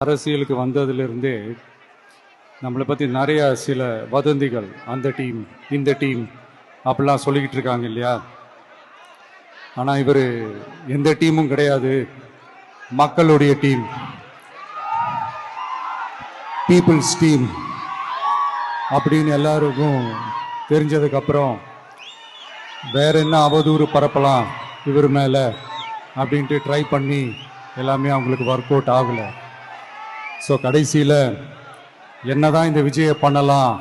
அரசியலுக்கு வந்ததிலிருந்தே நம்மளை பற்றி நிறைய சில வதந்திகள், அந்த டீம் இந்த டீம் அப்படிலாம் சொல்லிக்கிட்டு இருக்காங்க இல்லையா. ஆனால் இவர் எந்த டீமும் கிடையாது, மக்களுடைய டீம், பீப்புள்ஸ் டீம் அப்படின்னு எல்லாருக்கும் தெரிஞ்சதுக்கப்புறம் வேற என்ன அவதூறு பரப்பலாம் இவர் மேலே அப்படின்ட்டு ட்ரை பண்ணி எல்லாமே அவங்களுக்கு ஒர்க் அவுட் ஆகலை. ஸோ கடைசியில் என்னதான் இந்த விஜயை பண்ணலாம்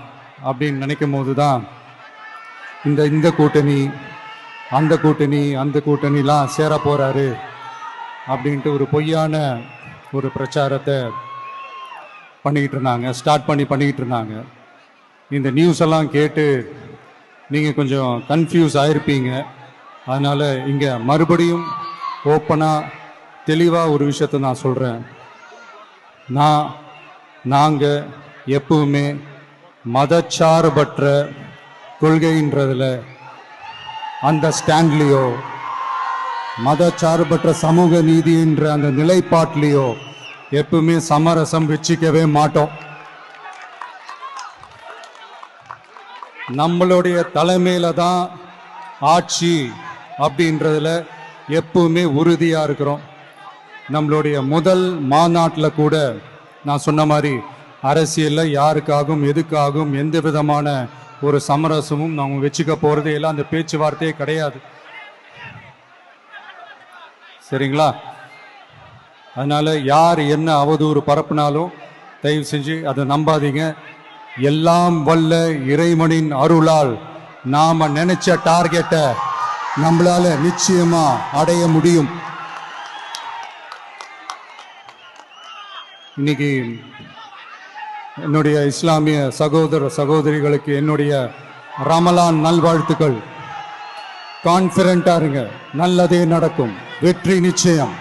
அப்படின்னு நினைக்கும் போது தான் இந்த கூட்டணி அந்த கூட்டணிலாம் சேர போகிறாரு அப்படின்ட்டு ஒரு பொய்யான ஒரு பிரச்சாரத்தை பண்ணிக்கிட்டு இருந்தாங்க. இந்த நியூஸ் எல்லாம் கேட்டு நீங்கள் கொஞ்சம் கன்ஃபியூஸ் ஆகிருப்பீங்க. அதனால் இங்கே மறுபடியும் ஓப்பனாக தெளிவாக ஒரு விஷயத்தை நான் சொல்கிறேன். நாங்கள் எப்பவுமே மதச்சார்பற்ற கொள்கைன்றதில், அந்த ஸ்டாண்ட்லேயோ, மதச்சார்பற்ற சமூக நீதின்ற அந்த நிலைப்பாட்டிலேயோ எப்பவுமே சமரசம் வச்சிக்கவே மாட்டோம். நம்மளுடைய தலைமையில தான் ஆட்சி அப்படின்றதுல எப்பவுமே உறுதியாக இருக்கிறோம். நம்மளுடைய முதல் மாநாட்டில் கூட நான் சொன்ன மாதிரி அரசியலில் யாருக்காகவும் எதுக்காகவும் எந்த விதமான ஒரு சமரசமும் நம்ம வச்சுக்க போகிறதே இல்லை, அந்த பேச்சுவார்த்தையே கிடையாது. சரிங்களா? அதனால் யார் என்ன அவதூறு பரப்புனாலும் தயவு செஞ்சு அதை நம்பாதீங்க. எல்லாம் வல்ல இறைவனின் அருளால் நாம் நினைச்ச டார்கெட்டை நம்மளால நிச்சயமாக அடைய முடியும். இன்னைக்கு என்னுடைய இஸ்லாமிய சகோதர சகோதரிகளுக்கு என்னுடைய ரமலான் நல்வாழ்த்துக்கள். கான்ஃபிடென்ட்டா இருங்க, நல்லதே நடக்கும், வெற்றி நிச்சயம்.